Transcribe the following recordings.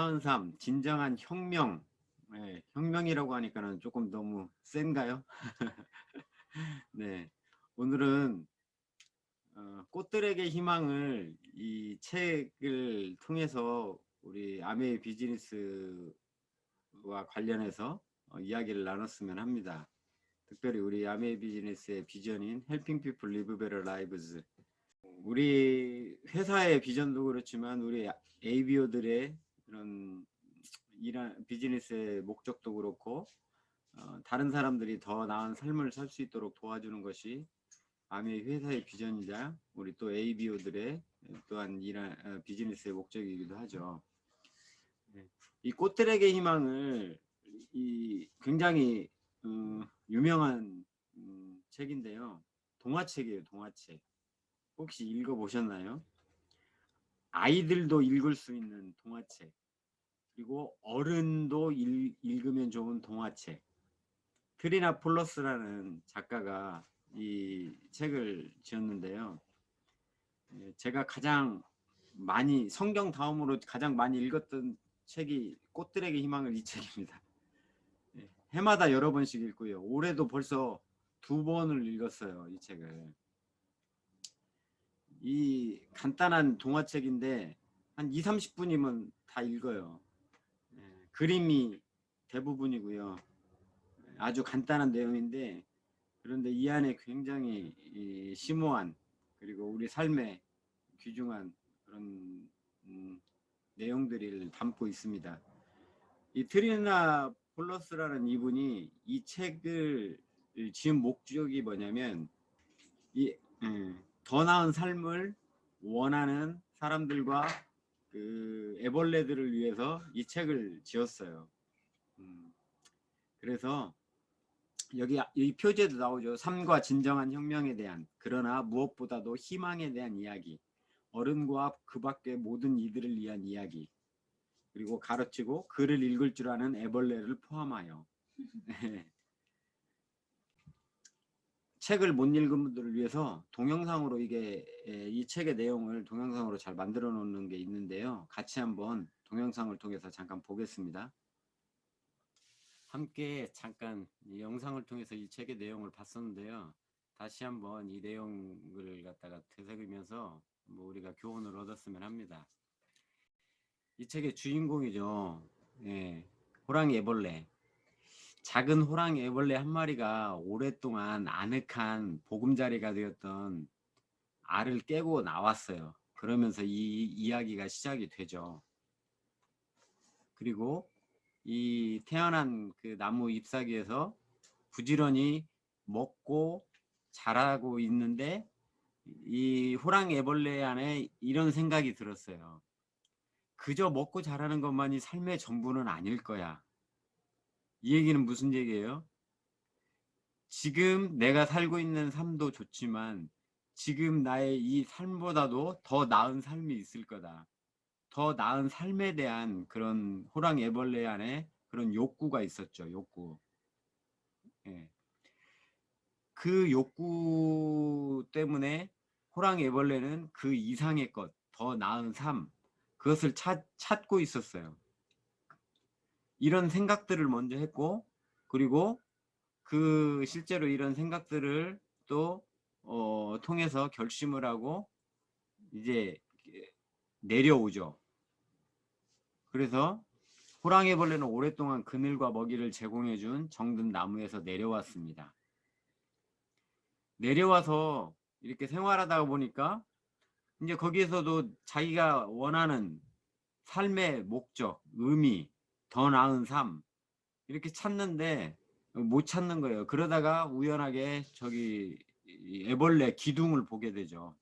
나은 삶, 진정한 혁명. 네, 혁명이라고 하니까는 조금 너무 센가요? 네, 오늘은 꽃들에게 희망을 이 책을 통해서 우리 아메이 비즈니스와 관련해서 이야기를 나눴으면 합니다. 특별히 우리 아메이 비즈니스의 비전인 Helping People Live Better Lives. 우리 회사의 비전도 그렇지만 우리 ABO들의 그런 일한 비즈니스의 목적도 그렇고 다른 사람들이 더 나은 삶을 살 수 있도록 도와주는 것이 아메이 회사의 비전이자 우리 또 ABO들의 또한 일한 비즈니스의 목적이기도 하죠. 이 꽃들에게 희망을 굉장히 유명한 책인데요. 동화책이에요. 동화책. 혹시 읽어보셨나요? 아이들도 읽을 수 있는 동화책. 그리고 어른도 읽으면 좋은 동화책. 트리나 폴러스라는 작가가 이 책을 지었는데요. 제가 가장 많이 성경 다음으로 가장 많이 읽었던 책이 꽃들에게 희망을 이 책입니다. 해마다 여러 번씩 읽고요. 올해도 벌써 2번을 읽었어요. 이 책을. 이 간단한 동화책인데 한 2, 30분이면 다 읽어요. 그림이 대부분이고요. 아주 간단한 내용인데 그런데 이 안에 굉장히 심오한 그리고 우리 삶에 귀중한 그런 내용들을 담고 있습니다. 이 트리나 폴러스라는 이분이 이 책을 지은 목적이 뭐냐면 더 나은 삶을 원하는 사람들과 그 애벌레들을 위해서 이 책을 지었어요. 그래서 여기 이 표지에도 나오죠. 삶과 진정한 혁명에 대한, 그러나 무엇보다도 희망에 대한 이야기, 어른과 그 밖의 모든 이들을 위한 이야기, 그리고 가르치고 글을 읽을 줄 아는 애벌레를 포함하여 책을 못 읽은 분들을 위해서 동영상으로 이 책의 내용을 동영상으로 잘 만들어 놓는 게 있는데요. 같이 한번 동영상을 통해서 잠깐 보겠습니다. 함께 잠깐 이 영상을 통해서 이 책의 내용을 봤었는데요. 다시 한번 이 내용을 갖다가 되새기면서 우리가 교훈을 얻었으면 합니다. 이 책의 주인공이죠. 호랑이 애벌레. 작은 호랑이 애벌레 한 마리가 오랫동안 아늑한 보금자리가 되었던 알을 깨고 나왔어요. 그러면서 이 이야기가 시작이 되죠. 그리고 이 태어난 그 나무 잎사귀에서 부지런히 먹고 자라고 있는데 이 호랑이 애벌레 안에 이런 생각이 들었어요. 그저 먹고 자라는 것만이 삶의 전부는 아닐 거야. 이 얘기는 무슨 얘기예요? 지금 내가 살고 있는 삶도 좋지만 지금 나의 이 삶보다도 더 나은 삶이 있을 거다. 더 나은 삶에 대한 그런 호랑이 애벌레 안에 그런 욕구가 있었죠. 욕구. 그 욕구 때문에 호랑이 애벌레는 그 이상의 것, 더 나은 삶, 그것을 찾고 있었어요. 이런 생각들을 먼저 했고, 그리고 그 실제로 이런 생각들을 또 통해서 결심을 하고 이제 내려오죠. 그래서 호랑이 벌레는 오랫동안 그늘과 먹이를 제공해준 정든 나무에서 내려왔습니다. 내려와서 이렇게 생활하다 보니까 이제 거기에서도 자기가 원하는 삶의 목적, 의미, 더 나은 삶 이렇게 찾는데 못 찾는 거예요. 그러다가 우연하게 저기 애벌레 기둥을 보게 되죠.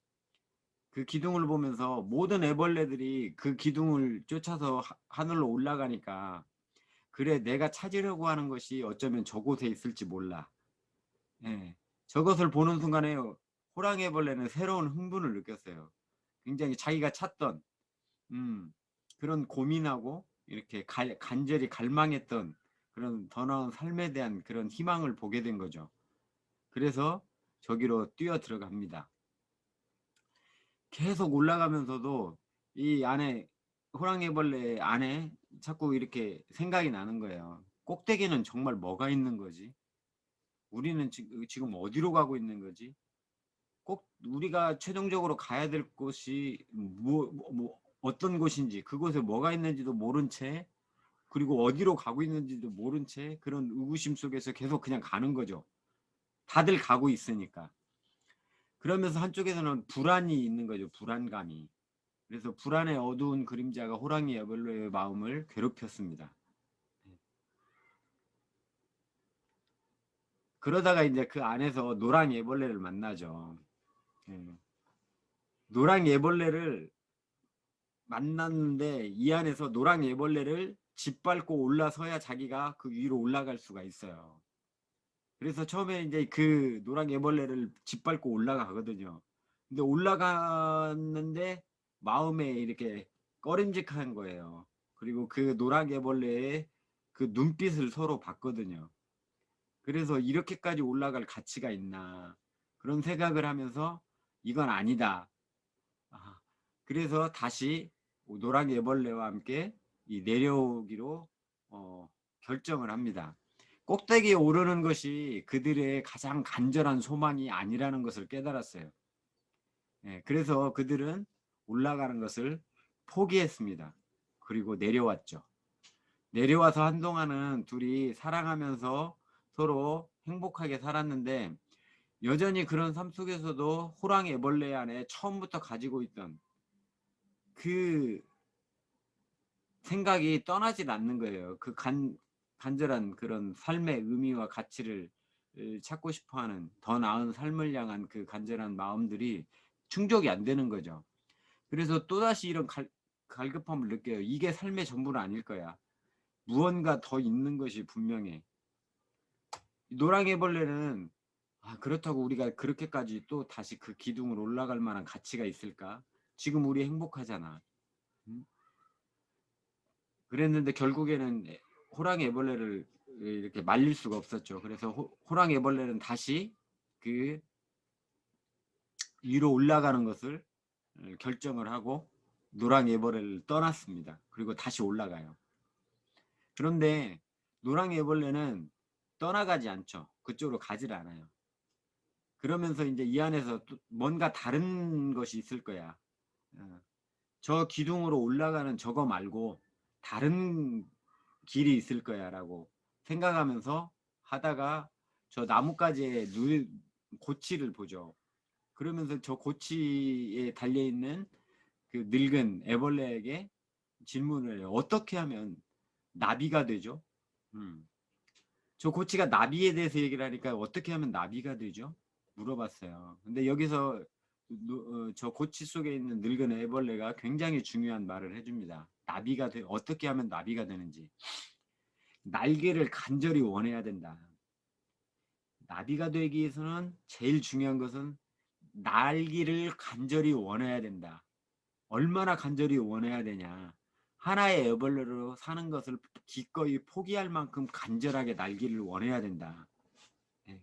그 기둥을 보면서 모든 애벌레들이 그 기둥을 쫓아서 하늘로 올라가니까 그래 내가 찾으려고 하는 것이 어쩌면 저곳에 있을지 몰라. 저것을 보는 순간에 호랑이 애벌레는 새로운 흥분을 느꼈어요. 굉장히 자기가 찾던 그런 고민하고 이렇게 간절히 갈망했던 그런 더 나은 삶에 대한 그런 희망을 보게 된 거죠. 그래서 저기로 뛰어 들어갑니다. 계속 올라가면서도 이 안에 호랑이벌레 안에 자꾸 이렇게 생각이 나는 거예요. 꼭대기는 정말 뭐가 있는 거지? 우리는 지금 어디로 가고 있는 거지? 꼭 우리가 최종적으로 가야 될 곳이 어떤 곳인지, 그곳에 뭐가 있는지도 모른 채, 그리고 어디로 가고 있는지도 모른 채 그런 의구심 속에서 계속 그냥 가는 거죠. 다들 가고 있으니까. 그러면서 한쪽에서는 불안이 있는 거죠. 불안감이. 그래서 불안의 어두운 그림자가 호랑이 애벌레의 마음을 괴롭혔습니다. 그러다가 이제 그 안에서 노랑 애벌레를 만나죠. 예. 노랑 애벌레를 만났는데 이 안에서 노랑 애벌레를 짓밟고 올라서야 자기가 그 위로 올라갈 수가 있어요. 그래서 처음에 이제 그 노랑 애벌레를 짓밟고 올라가거든요. 근데 올라갔는데 마음에 이렇게 꺼림직한 거예요. 그리고 그 노랑 애벌레의 그 눈빛을 서로 봤거든요. 그래서 이렇게까지 올라갈 가치가 있나 그런 생각을 하면서 이건 아니다. 아, 그래서 다시 노랑 애벌레와 함께 이 내려오기로 결정을 합니다. 꼭대기에 오르는 것이 그들의 가장 간절한 소망이 아니라는 것을 깨달았어요. 예, 그래서 그들은 올라가는 것을 포기했습니다. 그리고 내려왔죠. 내려와서 한동안은 둘이 사랑하면서 서로 행복하게 살았는데 여전히 그런 삶 속에서도 호랑이 애벌레 안에 처음부터 가지고 있던 그 생각이 떠나질 않는 거예요. 그 간절한 그런 삶의 의미와 가치를 찾고 싶어하는 더 나은 삶을 향한 그 간절한 마음들이 충족이 안 되는 거죠. 그래서 또다시 이런 갈급함을 느껴요. 이게 삶의 전부는 아닐 거야. 무언가 더 있는 것이 분명해. 노랑애벌레는 그렇다고 우리가 그렇게까지 또 다시 그 기둥으로 올라갈 만한 가치가 있을까? 지금 우리 행복하잖아. 응? 그랬는데 결국에는 호랑이 애벌레를 이렇게 말릴 수가 없었죠. 그래서 호랑이 애벌레는 다시 그 위로 올라가는 것을 결정을 하고 노랑 애벌레를 떠났습니다. 그리고 다시 올라가요. 그런데 노랑 애벌레는 떠나가지 않죠. 그쪽으로 가질 않아요. 그러면서 이제 이 안에서 또 뭔가 다른 것이 있을 거야. 어, 저 기둥으로 올라가는 저거 말고 다른 길이 있을 거야라고 생각하면서 하다가 저 나뭇가지에 고치를 보죠. 그러면서 저 고치에 달려있는 그 늙은 애벌레에게 질문을 해요. 어떻게 하면 나비가 되죠? 음. 저 고치가 나비에 대해서 얘기를 하니까 어떻게 하면 나비가 되죠? 물어봤어요. 근데 여기서 저 고치 속에 있는 늙은 애벌레가 굉장히 중요한 말을 해줍니다. 어떻게 하면 나비가 되는지. 날개를 간절히 원해야 된다. 나비가 되기 위해서는 제일 중요한 것은 날개를 간절히 원해야 된다. 얼마나 간절히 원해야 되냐. 하나의 애벌레로 사는 것을 기꺼이 포기할 만큼 간절하게 날개를 원해야 된다.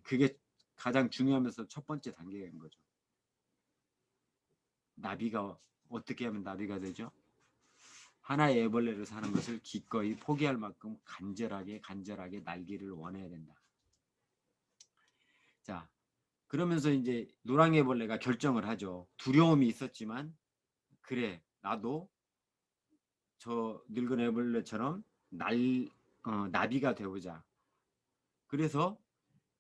그게 가장 중요하면서 첫 번째 단계인 거죠. 나비가 어떻게 하면 나비가 되죠? 하나의 애벌레를 사는 것을 기꺼이 포기할 만큼 간절하게 날개를 원해야 된다. 자, 그러면서 이제 노랑애벌레가 결정을 하죠. 두려움이 있었지만 그래 나도 저 늙은 애벌레처럼 나비가 되보자. 그래서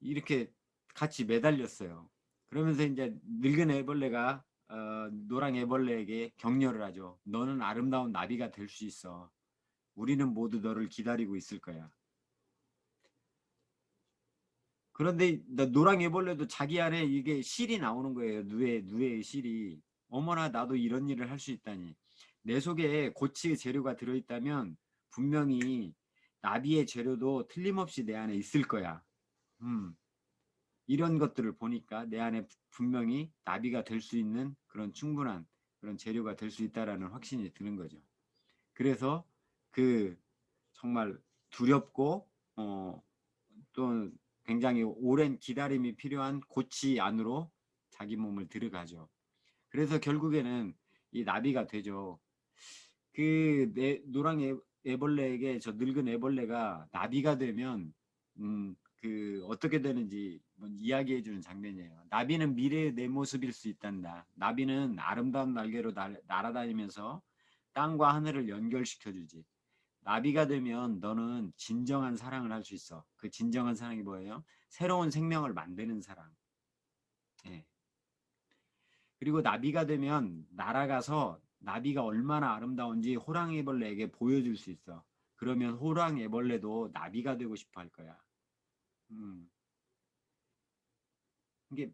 이렇게 같이 매달렸어요. 그러면서 이제 늙은 애벌레가 노랑 애벌레에게 격려를 하죠. 너는 아름다운 나비가 될 수 있어. 우리는 모두 너를 기다리고 있을 거야. 그런데 노랑 애벌레도 자기 안에 이게 실이 나오는 거예요. 누에의 실이. 어머나 나도 이런 일을 할 수 있다니. 내 속에 고치의 재료가 들어있다면 분명히 나비의 재료도 틀림없이 내 안에 있을 거야. 이런 것들을 보니까 내 안에 분명히 나비가 될 수 있는 그런 충분한 그런 재료가 될 수 있다라는 확신이 드는 거죠. 그래서 그 정말 두렵고 또 굉장히 오랜 기다림이 필요한 고치 안으로 자기 몸을 들어가죠. 그래서 결국에는 이 나비가 되죠. 노랑 애벌레에게 저 늙은 애벌레가 나비가 되면 어떻게 되는지 이야기해 주는 장면이에요. 나비는 미래의 내 모습일 수 있단다. 나비는 아름다운 날개로 날아다니면서 땅과 하늘을 연결시켜 주지. 나비가 되면 너는 진정한 사랑을 할 수 있어. 그 진정한 사랑이 뭐예요? 새로운 생명을 만드는 사랑. 예. 그리고 나비가 되면 날아가서 나비가 얼마나 아름다운지 호랑이벌레에게 보여줄 수 있어. 그러면 호랑이벌레도 나비가 되고 싶어 할 거야. 음. 이게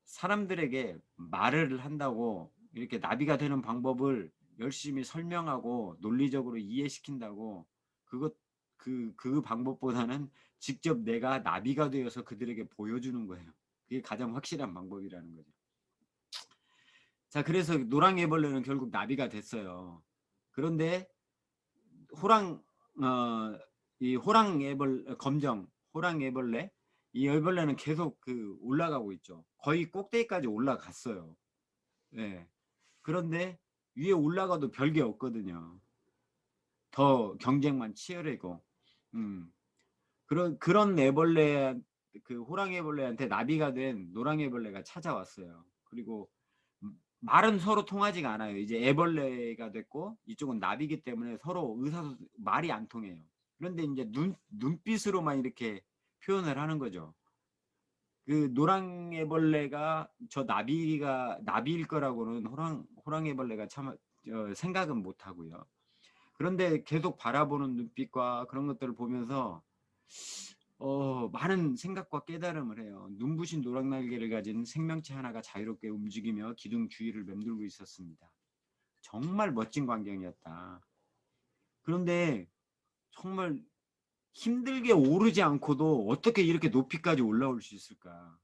사람들에게 말을 한다고 이렇게 나비가 되는 방법을 열심히 설명하고 논리적으로 이해시킨다고 그것 그 방법보다는 직접 내가 나비가 되어서 그들에게 보여주는 거예요. 그게 가장 확실한 방법이라는 거죠. 자, 그래서 노랑애벌레는 결국 나비가 됐어요. 그런데 호랑 이 검정 호랑애벌레 이 애벌레는 계속 올라가고 있죠. 거의 꼭대기까지 올라갔어요. 네. 그런데 위에 올라가도 별게 없거든요. 더 경쟁만 치열하고. 음. 그런 애벌레 호랑이애벌레한테 나비가 된 노랑애벌레가 찾아왔어요. 그리고 말은 서로 통하지가 않아요. 이제 애벌레가 됐고 이쪽은 나비기 때문에 서로 말이 안 통해요. 그런데 이제 눈빛으로만 이렇게 표현을 하는 거죠. 그 노랑애벌레가 저 나비일 거라고는 호랑이애벌레가 참 생각은 못 하고요. 그런데 계속 바라보는 눈빛과 그런 것들을 보면서 많은 생각과 깨달음을 해요. 눈부신 노랑날개를 가진 생명체 하나가 자유롭게 움직이며 기둥 주위를 맴돌고 있었습니다. 정말 멋진 광경이었다. 그런데 정말 힘들게 오르지 않고도 어떻게 이렇게 높이까지 올라올 수 있을까?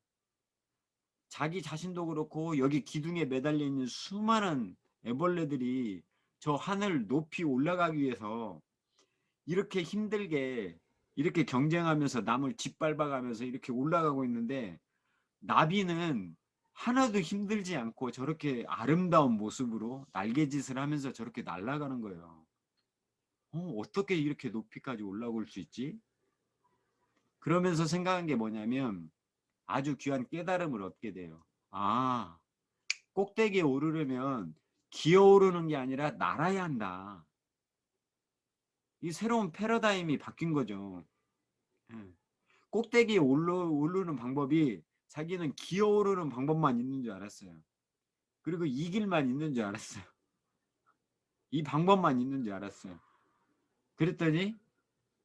자기 자신도 그렇고 여기 기둥에 매달려 있는 수많은 애벌레들이 저 하늘 높이 올라가기 위해서 이렇게 힘들게 이렇게 경쟁하면서 남을 짓밟아가면서 이렇게 올라가고 있는데 나비는 하나도 힘들지 않고 저렇게 아름다운 모습으로 날개짓을 하면서 저렇게 날아가는 거예요. 어떻게 이렇게 높이까지 올라올 수 있지? 그러면서 생각한 게 뭐냐면 아주 귀한 깨달음을 얻게 돼요. 아, 꼭대기에 오르려면 기어오르는 게 아니라 날아야 한다. 이 새로운 패러다임이 바뀐 거죠. 예. 꼭대기에 오르는 방법이 자기는 기어오르는 방법만 있는 줄 알았어요. 그리고 이 길만 있는 줄 알았어요. 이 방법만 있는 줄 알았어요. 그랬더니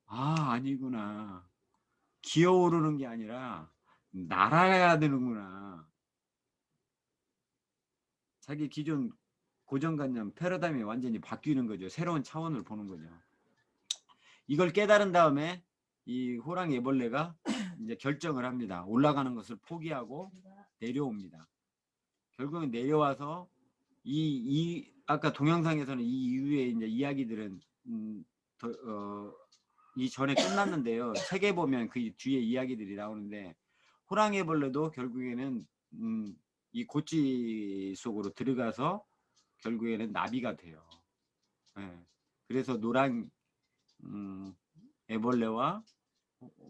아니구나. 기어오르는 게 아니라 날아야 되는구나. 자기 기존 고정관념 패러다임이 완전히 바뀌는 거죠. 새로운 차원을 보는 거죠. 이걸 깨달은 다음에 이 호랑이 애벌레가 이제 결정을 합니다. 올라가는 것을 포기하고 내려옵니다. 결국은 내려와서 아까 동영상에서는 이 이후에 이제 이야기들은 이 전에 끝났는데요. 책에 보면 그 뒤에 이야기들이 나오는데 호랑이벌레도 결국에는 이 고치 속으로 들어가서 결국에는 나비가 돼요. 네. 그래서 노랑 애벌레와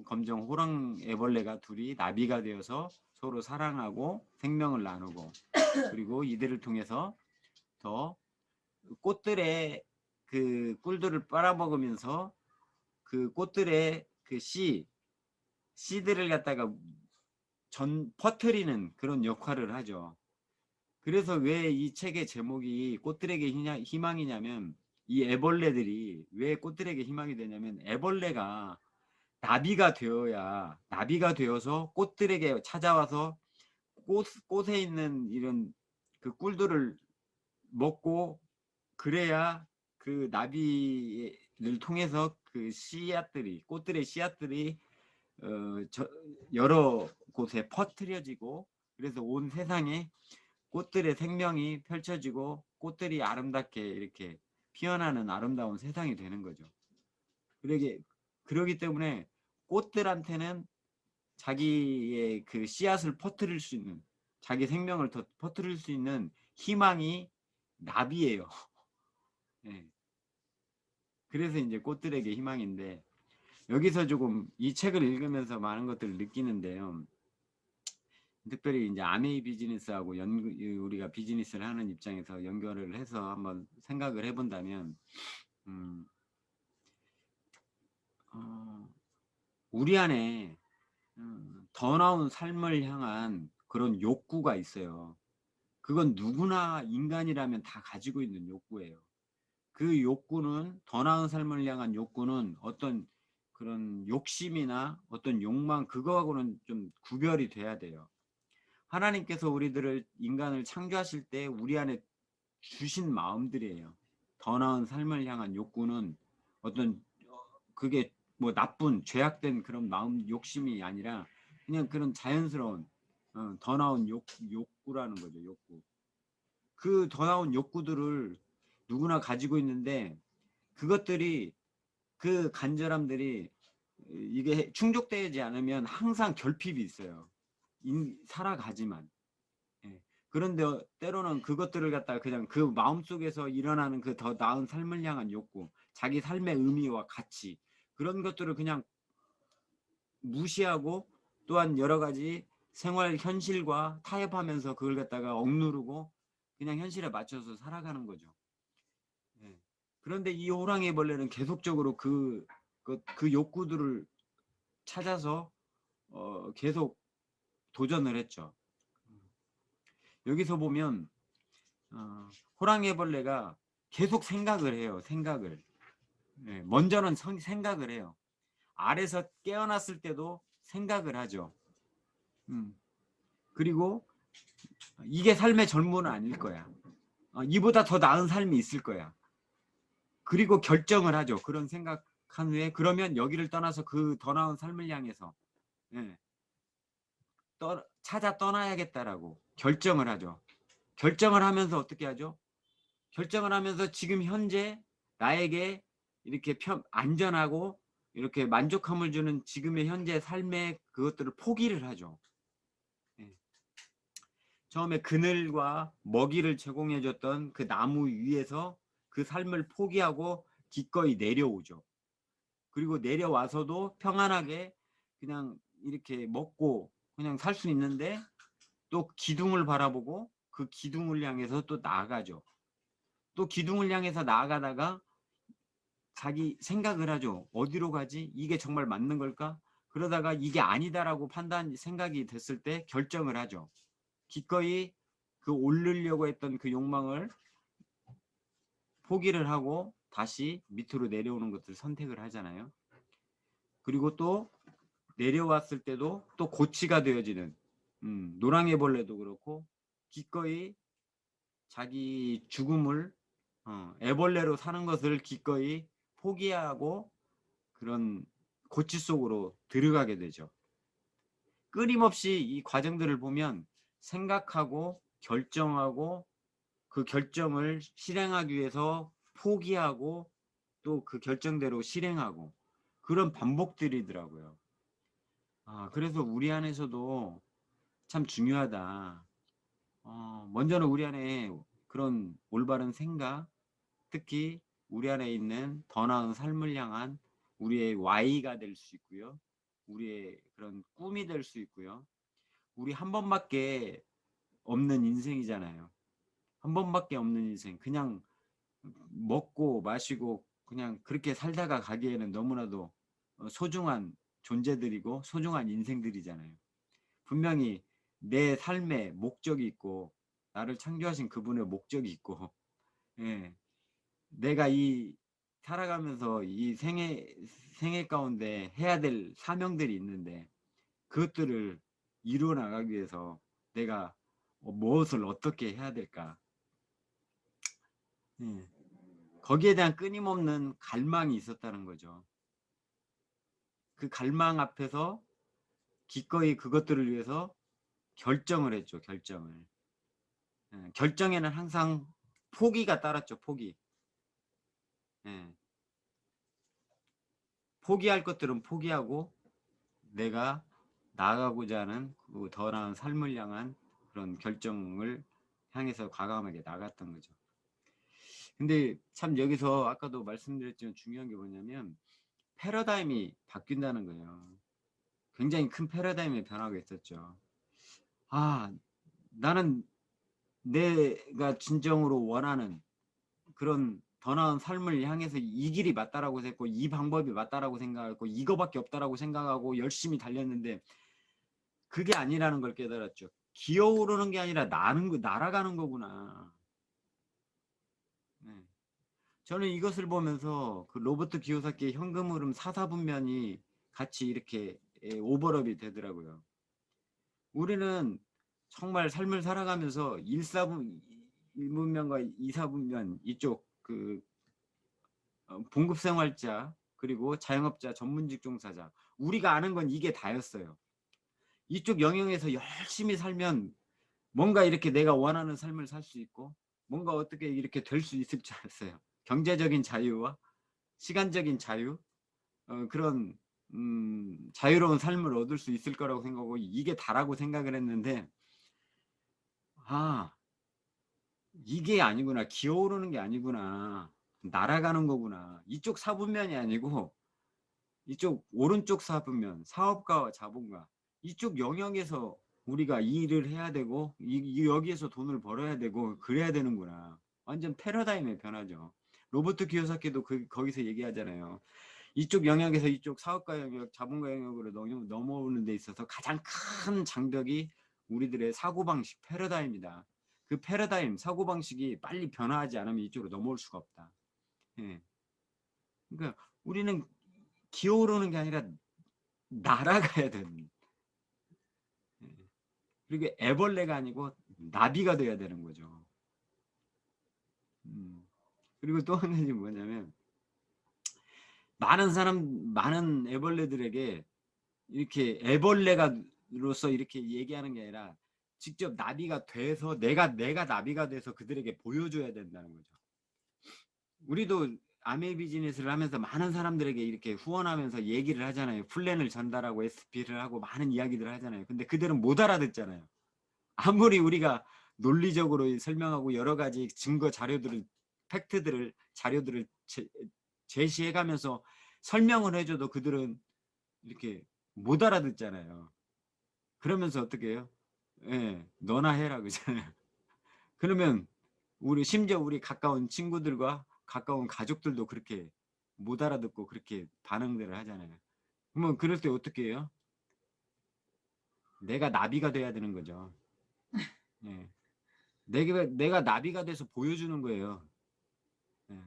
검정 호랑 애벌레가 둘이 나비가 되어서 서로 사랑하고 생명을 나누고 그리고 이들을 통해서 더 꽃들의 그 꿀들을 빨아먹으면서 그 꽃들의 그 씨들을 갖다가 퍼뜨리는 그런 역할을 하죠. 그래서 왜 이 책의 제목이 꽃들에게 희망이냐면 이 애벌레들이 왜 꽃들에게 희망이 되냐면 애벌레가 나비가 되어서 꽃들에게 찾아와서 꽃에 있는 이런 그 꿀들을 먹고 그래야 그 나비를 통해서 그 꽃들의 씨앗들이 여러 곳에 퍼뜨려지고 그래서 온 세상에 꽃들의 생명이 펼쳐지고 꽃들이 아름답게 이렇게 피어나는 아름다운 세상이 되는 거죠. 그러기 때문에 꽃들한테는 자기의 그 씨앗을 퍼뜨릴 수 있는 자기 생명을 더 퍼뜨릴 수 있는 희망이 나비예요. 네. 그래서 이제 꽃들에게 희망인데, 여기서 조금 이 책을 읽으면서 많은 것들을 느끼는데요. 특별히 이제 아메이 비즈니스하고 우리가 비즈니스를 하는 입장에서 연결을 해서 한번 생각을 해본다면, 음, 어, 우리 안에 더 나은 삶을 향한 그런 욕구가 있어요. 그건 누구나 인간이라면 다 가지고 있는 욕구예요. 그 욕구는, 더 나은 삶을 향한 욕구는 어떤 그런 욕심이나 어떤 욕망, 그거하고는 좀 구별이 돼야 돼요. 하나님께서 우리들을, 인간을 창조하실 때 우리 안에 주신 마음들이에요. 더 나은 삶을 향한 욕구는 어떤, 그게 뭐 나쁜 죄악된 그런 마음 욕심이 아니라 그냥 그런 자연스러운 더 나은 욕구라는 거죠. 욕구. 그 더 나은 욕구들을 누구나 가지고 있는데, 그것들이, 그 간절함들이 이게 충족되지 않으면 항상 결핍이 있어요. 살아가지만. 예. 그런데 때로는 그것들을 갖다가 그냥 그 마음속에서 일어나는 그 더 나은 삶을 향한 욕구, 자기 삶의 의미와 가치, 그런 것들을 그냥 무시하고, 또한 여러 가지 생활 현실과 타협하면서 그걸 갖다가 억누르고 그냥 현실에 맞춰서 살아가는 거죠. 예. 그런데 이 호랑이 벌레는 계속적으로 그 욕구들을 찾아서 계속 도전을 했죠. 여기서 보면 호랑이 벌레가 계속 생각을 해요. 생각을. 예, 먼저는 생각을 해요. 알에서 깨어났을 때도 생각을 하죠. 음, 그리고 이게 삶의 전부는 아닐 거야. 이보다 더 나은 삶이 있을 거야. 그리고 결정을 하죠. 그런 생각한 후에, 그러면 여기를 떠나서 그 더 나은 삶을 향해서, 예, 찾아 떠나야겠다라고 결정을 하죠. 결정을 하면서 어떻게 하죠? 결정을 하면서 지금 현재 나에게 이렇게 안전하고 이렇게 만족함을 주는 지금의 현재 삶의 그것들을 포기를 하죠. 예. 처음에 그늘과 먹이를 제공해줬던 그 나무 위에서 그 삶을 포기하고 기꺼이 내려오죠. 그리고 내려와서도 평안하게 그냥 이렇게 먹고 그냥 살 수 있는데, 또 기둥을 바라보고 그 기둥을 향해서 또 나아가죠. 또 기둥을 향해서 나아가다가 자기 생각을 하죠. 어디로 가지? 이게 정말 맞는 걸까? 그러다가 이게 아니다라고 생각이 됐을 때 결정을 하죠. 기꺼이 그 오르려고 했던 그 욕망을 포기를 하고 다시 밑으로 내려오는 것을 선택을 하잖아요. 그리고 또 내려왔을 때도 또 고치가 되어지는, 노랑애벌레도 그렇고 기꺼이 자기 죽음을, 애벌레로 사는 것을 기꺼이 포기하고 그런 고치 속으로 들어가게 되죠. 끊임없이 이 과정들을 보면 생각하고 결정하고 그 결정을 실행하기 위해서 포기하고 또 그 결정대로 실행하고, 그런 반복들이더라고요. 그래서 우리 안에서도 참 중요하다. 먼저는 우리 안에 그런 올바른 생각, 특히 우리 안에 있는 더 나은 삶을 향한 우리의 Y가 될 수 있고요. 우리의 그런 꿈이 될 수 있고요. 우리 한 번밖에 없는 인생이잖아요. 한 번밖에 없는 인생. 그냥 먹고 마시고 그냥 그렇게 살다가 가기에는 너무나도 소중한 존재들이고 소중한 인생들이잖아요. 분명히 내 삶에 목적이 있고, 나를 창조하신 그분의 목적이 있고, 예, 내가 이 살아가면서 이 생애 가운데 해야 될 사명들이 있는데, 그것들을 이루어 나가기 위해서 내가 무엇을 어떻게 해야 될까? 예, 거기에 대한 끊임없는 갈망이 있었다는 거죠. 그 갈망 앞에서 기꺼이 그것들을 위해서 결정을 했죠. 결정을. 예, 결정에는 항상 포기가 따랐죠. 포기. 예, 포기할 것들은 포기하고 내가 나아가고자 하는 그 더 나은 삶을 향한 그런 결정을 향해서 과감하게 나갔던 거죠. 근데 참 여기서 아까도 말씀드렸지만 중요한 게 뭐냐면 패러다임이 바뀐다는 거예요. 굉장히 큰 패러다임의 변화가 있었죠. 아, 나는 내가 진정으로 원하는 그런 더 나은 삶을 향해서 이 길이 맞다라고 했고 이 방법이 맞다라고 생각했고 이거밖에 없다라고 생각하고 열심히 달렸는데 그게 아니라는 걸 깨달았죠. 기어오르는 게 아니라 날아가는 거구나. 네. 저는 이것을 보면서 그 로버트 기요사키의 현금 흐름 사사분면이 같이 이렇게 오버랩이 되더라고요. 우리는 정말 삶을 살아가면서 1문면과 2사분면 이쪽 그 봉급생활자 그리고 자영업자 전문직 종사자 우리가 아는 건 이게 다였어요. 이쪽 영역에서 열심히 살면 뭔가 이렇게 내가 원하는 삶을 살 수 있고 뭔가 어떻게 이렇게 될 수 있을 줄 알았어요. 경제적인 자유와 시간적인 자유 그런 자유로운 삶을 얻을 수 있을 거라고 생각하고 이게 다라고 생각을 했는데 아 이게 아니구나. 기어오르는 게 아니구나. 날아가는 거구나. 이쪽 사분면이 아니고 이쪽 오른쪽 사분면 사업가와 자본가 이쪽 영역에서 우리가 이 일을 해야 되고 여기에서 돈을 벌어야 되고 그래야 되는구나. 완전 패러다임의 변화죠. 로버트 키요사키도 거기서 얘기하잖아요. 이쪽 영역에서 이쪽 사업가 영역, 자본가 영역으로 넘어오는 데 있어서 가장 큰 장벽이 우리들의 사고방식, 패러다임이다. 그 패러다임, 사고방식이 빨리 변화하지 않으면 이쪽으로 넘어올 수가 없다. 예. 그러니까 우리는 기어오르는 게 아니라 날아가야 되는. 예. 그리고 애벌레가 아니고 나비가 돼야 되는 거죠. 그리고 또 한 가지 뭐냐면 많은 애벌레들에게 이렇게 애벌레가로서 이렇게 얘기하는 게 아니라 직접 나비가 돼서 내가 나비가 돼서 그들에게 보여줘야 된다는 거죠. 우리도 아메 비즈니스를 하면서 많은 사람들에게 이렇게 후원하면서 얘기를 하잖아요. 플랜을 전달하고 SP를 하고 많은 이야기들을 하잖아요. 근데 그들은 못 알아듣잖아요. 아무리 우리가 논리적으로 설명하고 여러 가지 증거 자료들을 팩트들을 자료들을 제시해가면서 설명을 해줘도 그들은 이렇게 못 알아듣잖아요. 그러면서 어떻게 해요? 예, 너나 해라 그러잖아요. 그러면 심지어 우리 가까운 친구들과 가까운 가족들도 그렇게 못 알아듣고 그렇게 반응들을 하잖아요. 그러면 그럴 때 어떻게 해요? 내가 나비가 돼야 되는 거죠. 예. 내가 나비가 돼서 보여주는 거예요. 예.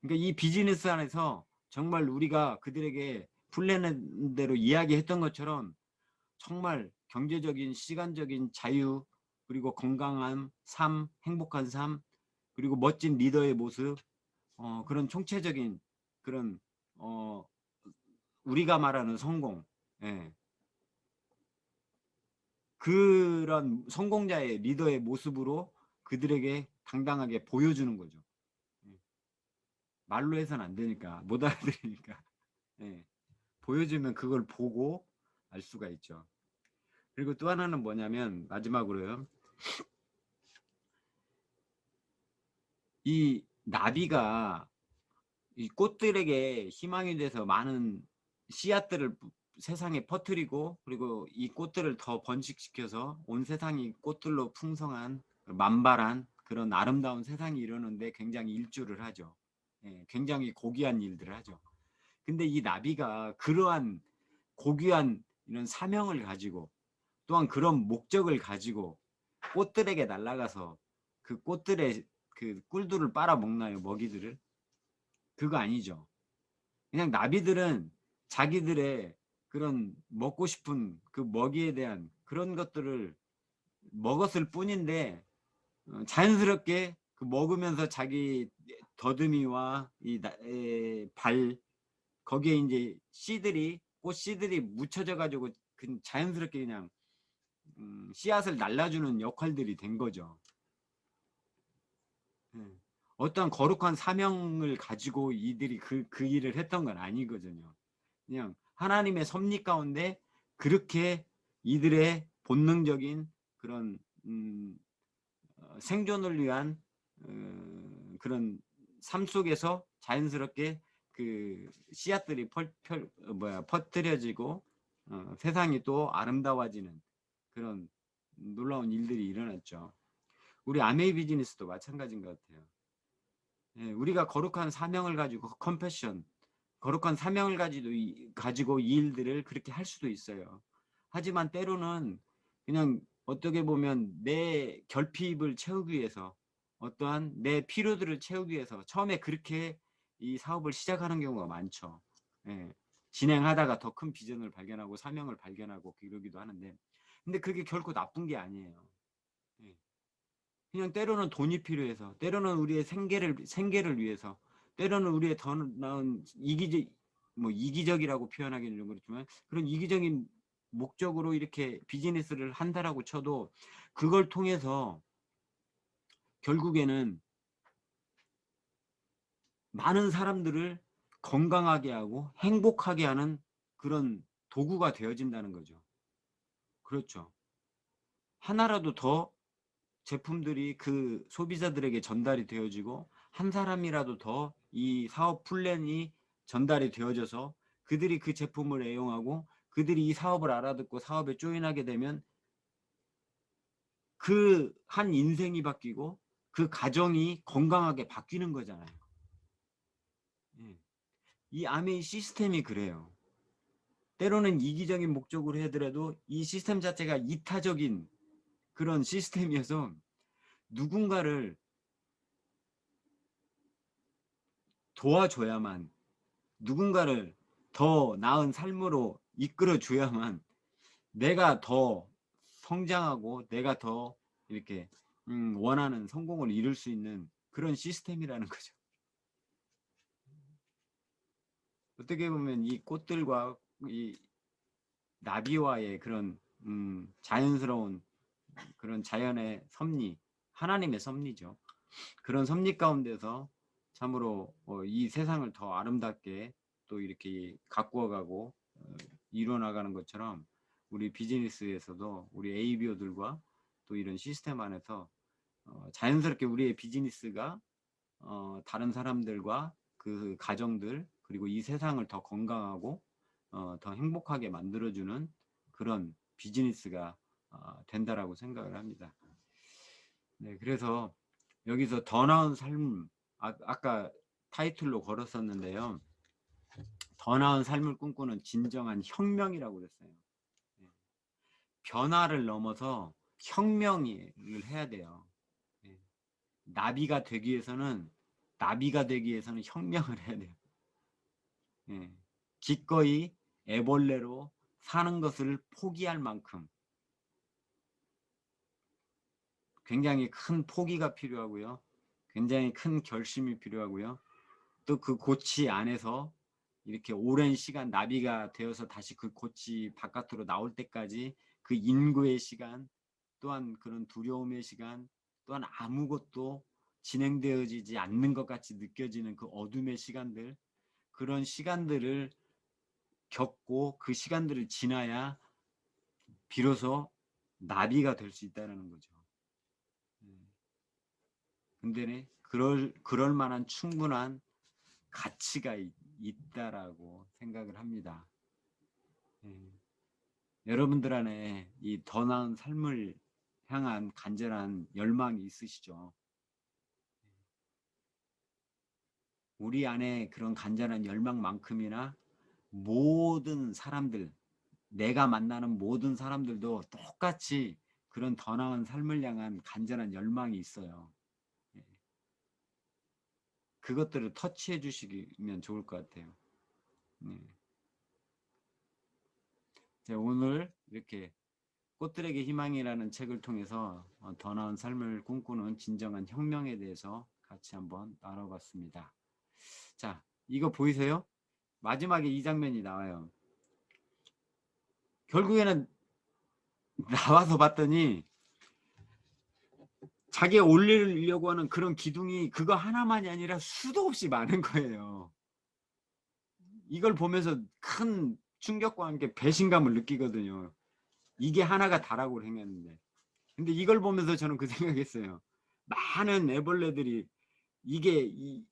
그러니까 이 비즈니스 안에서 정말 우리가 그들에게 플랜대로 이야기했던 것처럼 정말 경제적인 시간적인 자유 그리고 건강한 삶, 행복한 삶 그리고 멋진 리더의 모습 그런 총체적인 그런 어, 우리가 말하는 성공 예. 그런 성공자의 리더의 모습으로 그들에게 당당하게 보여주는 거죠. 예. 말로 해서는 안 되니까 못 알아들으니까 예. 보여주면 그걸 보고 알 수가 있죠. 그리고 또 하나는 뭐냐면 마지막으로요. 이 나비가 이 꽃들에게 희망이 돼서 많은 씨앗들을 세상에 퍼뜨리고 그리고 이 꽃들을 더 번식시켜서 온 세상이 꽃들로 풍성한 만발한 그런 아름다운 세상이 이루는데 굉장히 일조를 하죠. 예, 굉장히 고귀한 일들을 하죠. 근데 이 나비가 그러한 고귀한 이런 사명을 가지고 또한 그런 목적을 가지고 꽃들에게 날아가서 그 꽃들의 그 꿀들을 빨아먹나요? 먹이들을? 그거 아니죠. 그냥 나비들은 자기들의 그런 먹고 싶은 그 먹이에 대한 그런 것들을 먹었을 뿐인데 자연스럽게 그 먹으면서 자기 더듬이와 발 거기에 이제 씨들이 꽃 씨들이 묻혀져 가지고 자연스럽게 그냥 씨앗을 날라주는 역할들이 된 거죠. 예. 어떤 거룩한 사명을 가지고 이들이 그 일을 했던 건 아니거든요. 그냥 하나님의 섭리 가운데 그렇게 이들의 본능적인 그런 생존을 위한 그런 삶 속에서 자연스럽게 그 씨앗들이 퍼뜨려지고 세상이 또 아름다워지는 그런 놀라운 일들이 일어났죠. 우리 아메이 비즈니스도 마찬가지인 것 같아요. 예, 우리가 거룩한 사명을 가지고 컴패션, 거룩한 사명을 가지고 이 일들을 그렇게 할 수도 있어요. 하지만 때로는 그냥 어떻게 보면 내 결핍을 채우기 위해서 어떠한 내 필요들을 채우기 위해서 처음에 그렇게 이 사업을 시작하는 경우가 많죠. 예, 진행하다가 더 큰 비전을 발견하고 사명을 발견하고 그러기도 하는데 근데 그게 결코 나쁜 게 아니에요. 예. 그냥 때로는 돈이 필요해서, 때로는 우리의 생계를 위해서, 때로는 우리의 더 나은 이기적이라고 표현하기는 좀 그렇지만 그런 이기적인 목적으로 이렇게 비즈니스를 한다라고 쳐도 그걸 통해서 결국에는 많은 사람들을 건강하게 하고 행복하게 하는 그런 도구가 되어진다는 거죠. 그렇죠. 하나라도 더 제품들이 그 소비자들에게 전달이 되어지고 한 사람이라도 더 이 사업 플랜이 전달이 되어져서 그들이 그 제품을 애용하고 그들이 이 사업을 알아듣고 사업에 조인하게 되면 그 한 인생이 바뀌고 그 가정이 건강하게 바뀌는 거잖아요. 예. 이 아메이 시스템이 그래요. 때로는 이기적인 목적으로 해더라도 이 시스템 자체가 이타적인 그런 시스템이어서 누군가를 도와줘야만 누군가를 더 나은 삶으로 이끌어줘야만 내가 더 성장하고 내가 더 이렇게 원하는 성공을 이룰 수 있는 그런 시스템이라는 거죠. 어떻게 보면 이 꽃들과 이 나비와의 그런 자연스러운 그런 자연의 섭리, 하나님의 섭리죠. 그런 섭리 가운데서 참으로 이 세상을 더 아름답게 또 이렇게 가꾸어가고 이루어나가는 것처럼 우리 비즈니스에서도 우리 ABO들과 또 이런 시스템 안에서 자연스럽게 우리의 비즈니스가 다른 사람들과 그 가정들 그리고 이 세상을 더 건강하고 더 행복하게 만들어주는 그런 비즈니스가 된다라고 생각을 합니다. 네, 그래서 여기서 더 나은 삶 아까 타이틀로 걸었었는데요. 더 나은 삶을 꿈꾸는 진정한 혁명이라고 그랬어요. 네. 변화를 넘어서 혁명을 해야 돼요. 네. 나비가 되기 위해서는 혁명을 해야 돼요. 네. 기꺼이 애벌레로 사는 것을 포기할 만큼 굉장히 큰 포기가 필요하고요. 굉장히 큰 결심이 필요하고요. 또 그 고치 안에서 이렇게 오랜 시간 나비가 되어서 다시 그 고치 바깥으로 나올 때까지 그 인구의 시간 또한 그런 두려움의 시간 또한 아무것도 진행되어지지 않는 것 같이 느껴지는 그 어둠의 시간들 그런 시간들을 겪고 그 시간들을 지나야 비로소 나비가 될 수 있다는 거죠. 근데 그럴 만한 충분한 가치가 있다라고 생각을 합니다. 여러분들 안에 이 더 나은 삶을 향한 간절한 열망이 있으시죠? 우리 안에 그런 간절한 열망만큼이나 모든 사람들, 내가 만나는 모든 사람들도 똑같이 그런 더 나은 삶을 향한 간절한 열망이 있어요. 그것들을 터치해 주시면 좋을 것 같아요. 오늘 이렇게 꽃들에게 희망이라는 책을 통해서 더 나은 삶을 꿈꾸는 진정한 혁명에 대해서 같이 한번 나눠봤습니다. 자, 이거 보이세요? 마지막에 이 장면이 나와요. 결국에는 나와서 봤더니 자기가 올리려고 하는 그런 기둥이 그거 하나만이 아니라 수도 없이 많은 거예요. 이걸 보면서 큰 충격과 함께 배신감을 느끼거든요. 이게 하나가 다라고 행했는데. 근데 이걸 보면서 저는 그 생각했어요. 많은 애벌레들이 이게 이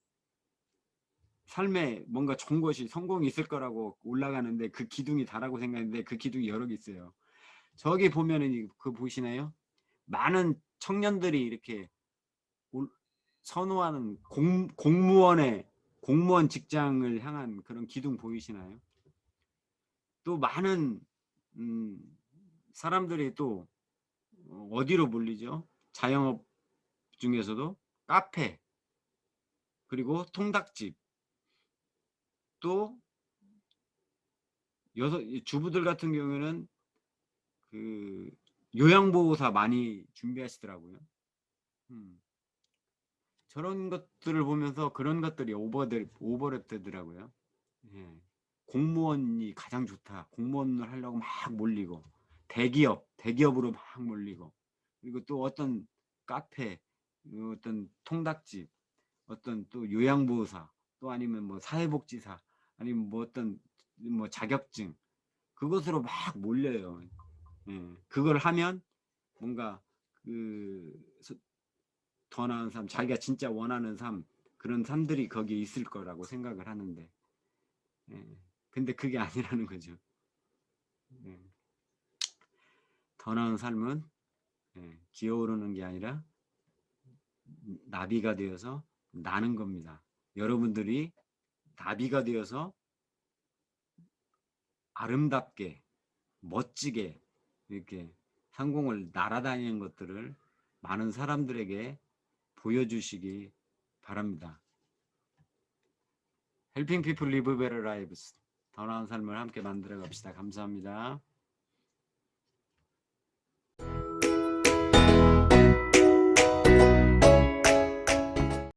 삶에 뭔가 좋은 것이 성공이 있을 거라고 올라가는데 그 기둥이 다라고 생각했는데 그 기둥이 여러 개 있어요. 저기 보면은 그 보시나요? 많은 청년들이 이렇게 선호하는 공무원 직장을 향한 그런 기둥 보이시나요? 또 많은 사람들이 또 어디로 몰리죠? 자영업 중에서도 카페, 그리고 통닭집, 또 주부들 같은 경우에는 그 요양보호사 많이 준비하시더라고요. 음, 저런 것들을 보면서 그런 것들이 오버랩 되더라고요. 예. 공무원이 가장 좋다. 공무원을 하려고 막 몰리고, 대기업으로 막 몰리고, 그리고 또 어떤 카페, 어떤 통닭집, 어떤 또 요양보호사, 또 아니면 뭐 사회복지사, 아니면 뭐 어떤 뭐 자격증, 그것으로 막 몰려요. 예. 그걸 하면 뭔가 그 더 나은 삶, 자기가 진짜 원하는 삶, 그런 삶들이 거기에 있을 거라고 생각을 하는데, 예. 근데 그게 아니라는 거죠. 예. 더 나은 삶은 기어오르는 게 아니라 나비가 되어서 나는 겁니다. 여러분들이 나비가 되어서 아름답게 멋지게 이렇게 상공을 날아다니는 것들을 많은 사람들에게 보여주시기 바랍니다. Helping people live better lives. 더 나은 삶을 함께 만들어 갑시다. 감사합니다.